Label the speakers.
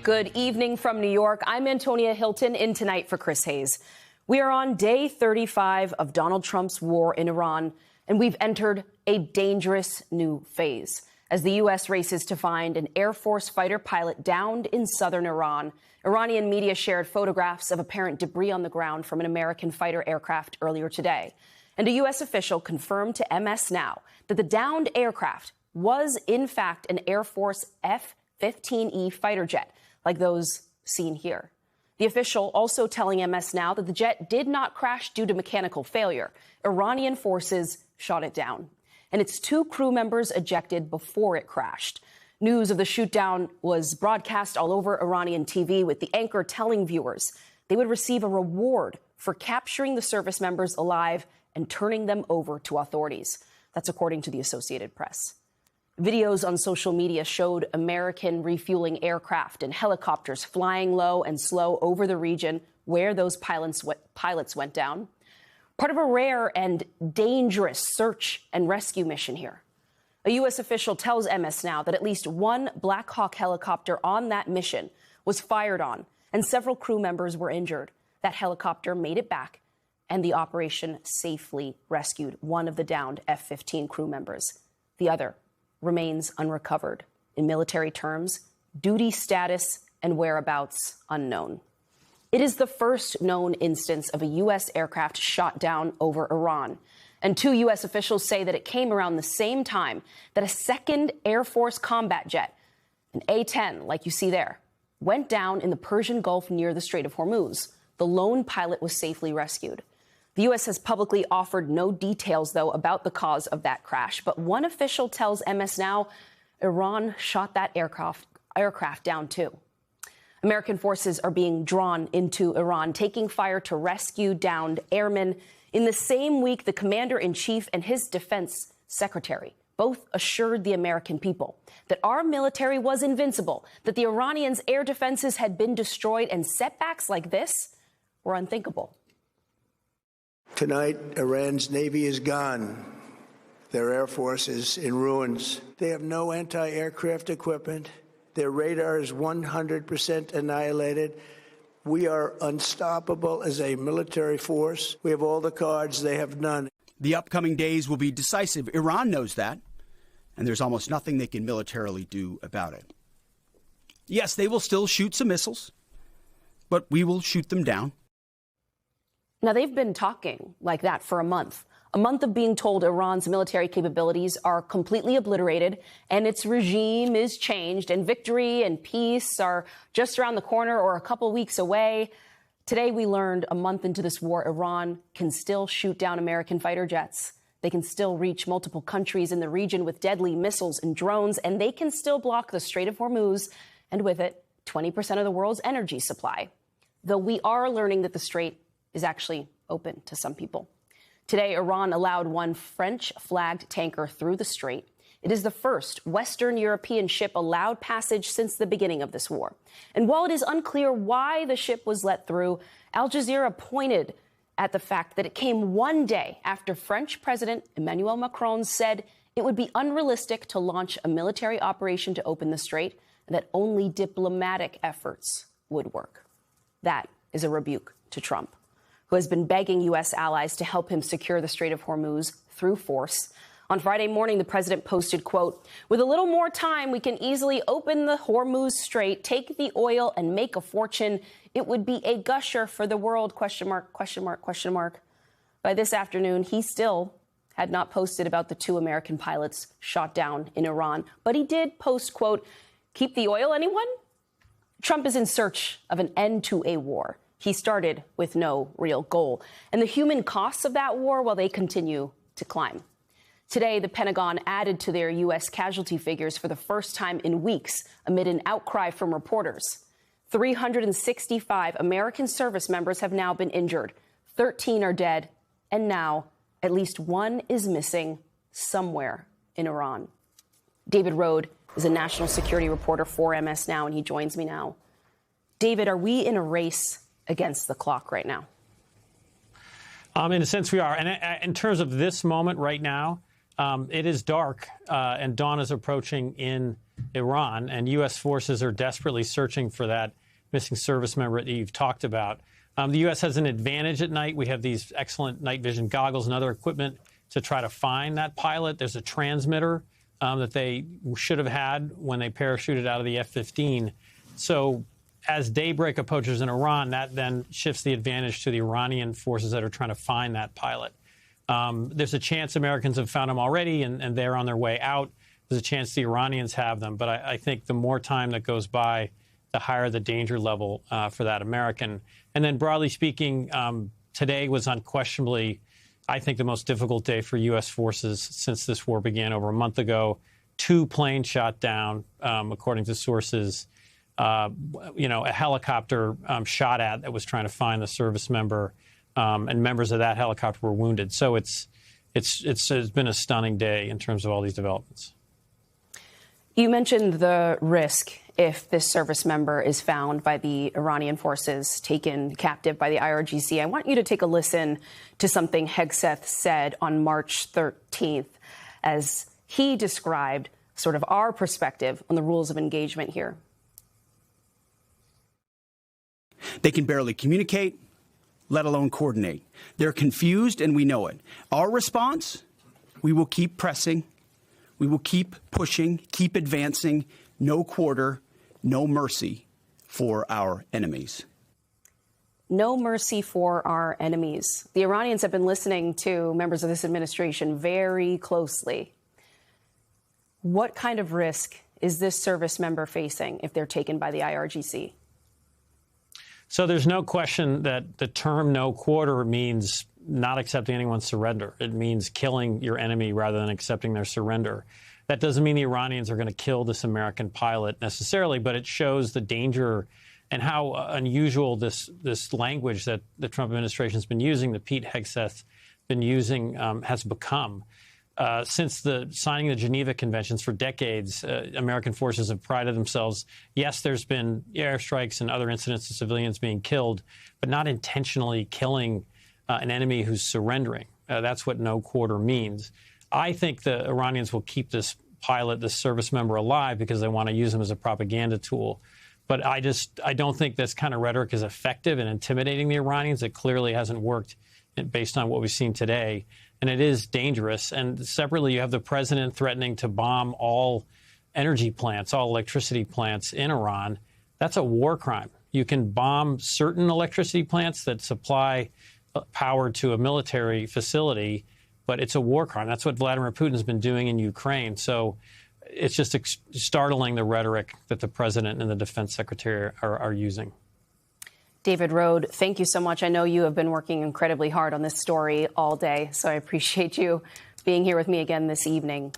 Speaker 1: Good evening from New York. I'm Antonia Hilton in tonight for Chris Hayes. We are on day 35 of Donald Trump's war in Iran, and we've entered a dangerous new phase as the U.S. races to find an Air Force fighter pilot downed in southern Iran. Iranian media shared photographs of apparent debris on the ground from an American fighter aircraft earlier today. And a U.S. official confirmed to MS Now that the downed aircraft was, in fact, an Air Force F-15E fighter jet, like those seen here. The official also telling MS Now that the jet did not crash due to mechanical failure. Iranian forces shot it down, and its 2 crew members ejected before it crashed. News of the shootdown was broadcast all over Iranian TV, with the anchor telling viewers they would receive a reward for capturing the service members alive and turning them over to authorities. That's according to the Associated Press. Videos on social media showed American refueling aircraft and helicopters flying low and slow over the region where those pilots went down. Part of a rare and dangerous search and rescue mission here. A U.S. official tells MS Now that at least 1 Black Hawk helicopter on that mission was fired on, and several crew members were injured. That helicopter made it back, and the operation safely rescued one of the downed F-15 crew members. The other remains unrecovered. In military terms, duty status and whereabouts unknown. It is the first known instance of a U.S. aircraft shot down over Iran. And 2 U.S. officials say that it came around the same time that a second Air Force combat jet, an A-10, like you see there, went down in the Persian Gulf near the Strait of Hormuz. The lone pilot was safely rescued. The U.S. has publicly offered no details, though, about the cause of that crash. But one official tells MS Now Iran shot that aircraft down, too. American forces are being drawn into Iran, taking fire to rescue downed airmen. In the same week, the commander-in-chief and his defense secretary both assured the American people that our military was invincible, that the Iranians' air defenses had been destroyed, and setbacks like this were unthinkable.
Speaker 2: Tonight, Iran's Navy is gone. Their Air Force is in ruins. They have no anti-aircraft equipment. Their radar is 100% annihilated. We are unstoppable as a military force. We have all the cards. They have none.
Speaker 3: The upcoming days will be decisive. Iran knows that, and there's almost nothing they can militarily do about it. Yes, they will still shoot some missiles, but we will shoot them down.
Speaker 1: Now, they've been talking like that for a month of being told Iran's military capabilities are completely obliterated and its regime is changed and victory and peace are just around the corner or a couple weeks away. Today, we learned a month into this war, Iran can still shoot down American fighter jets. They can still reach multiple countries in the region with deadly missiles and drones, and they can still block the Strait of Hormuz and with it, 20% of the world's energy supply. Though we are learning that the strait is actually open to some people. Today, Iran allowed 1 French-flagged tanker through the strait. It is the first Western European ship allowed passage since the beginning of this war. And while it is unclear why the ship was let through, Al Jazeera pointed at the fact that it came 1 day after French President Emmanuel Macron said it would be unrealistic to launch a military operation to open the strait, and that only diplomatic efforts would work. That is a rebuke to Trump, who has been begging U.S. allies to help him secure the Strait of Hormuz through force. On Friday morning, the president posted, quote, "With a little more time, we can easily open the Hormuz Strait, take the oil, and make a fortune. It would be a gusher for the world, question mark, question mark, question mark." By this afternoon, he still had not posted about the 2 American pilots shot down in Iran. But he did post, quote, "Keep the oil, anyone?" Trump is in search of an end to a war he started with no real goal. And the human costs of that war, well, they continue to climb. Today, the Pentagon added to their U.S. casualty figures for the first time in weeks amid an outcry from reporters. 365 American service members have now been injured. 13 are dead. And now at least 1 is missing somewhere in Iran. David Rode is a national security reporter for MS Now, and he joins me now. David, are we in a race against the clock right now?
Speaker 4: In a sense, we are. And in terms of this moment right now, it is dark and dawn is approaching in Iran, and U.S. forces are desperately searching for that missing service member that you've talked about. The U.S. has an advantage at night. We have these excellent night vision goggles and other equipment to try to find that pilot. There's a transmitter that they should have had when they parachuted out of the F-15. So as daybreak approaches in Iran, that then shifts the advantage to the Iranian forces that are trying to find that pilot. There's a chance Americans have found them already, and they're on their way out. There's a chance the Iranians have them. But I think the more time that goes by, the higher the danger level for that American. And then broadly speaking, today was unquestionably, I think, the most difficult day for U.S. forces since this war began over a month ago. 2 planes shot down, according to sources. A helicopter shot at that was trying to find the service member, and members of that helicopter were wounded. So it's been a stunning day in terms of all these developments.
Speaker 1: You mentioned the risk if this service member is found by the Iranian forces, taken captive by the IRGC. I want you to take a listen to something Hegseth said on March 13th as he described sort of our perspective on the rules of engagement here.
Speaker 3: They can barely communicate, let alone coordinate. They're confused, and we know it. Our response? We will keep pressing. We will keep pushing, keep advancing. No quarter, no mercy for our enemies.
Speaker 1: No mercy for our enemies. The Iranians have been listening to members of this administration very closely. What kind of risk is this service member facing if they're taken by the IRGC?
Speaker 4: So there's no question that the term no quarter means not accepting anyone's surrender. It means killing your enemy rather than accepting their surrender. That doesn't mean the Iranians are going to kill this American pilot necessarily, but it shows the danger and how unusual this language that the Trump administration has been using, that Pete Hegseth been using, has become. Since the signing of the Geneva Conventions for decades, American forces have prided themselves. Yes, there's been airstrikes and other incidents of civilians being killed, but not intentionally killing an enemy who's surrendering. That's what no quarter means. I think the Iranians will keep this pilot, this service member, alive because they want to use him as a propaganda tool. But I don't think this kind of rhetoric is effective in intimidating the Iranians. It clearly hasn't worked based on what we've seen today. And it is dangerous. And separately, you have the president threatening to bomb all energy plants, all electricity plants in Iran. That's a war crime. You can bomb certain electricity plants that supply power to a military facility, but it's a war crime. That's what Vladimir Putin's been doing in Ukraine. So it's just startling, the rhetoric that the president and the defense secretary are using.
Speaker 1: David Rohde, thank you so much. I know you have been working incredibly hard on this story all day, so I appreciate you being here with me again this evening.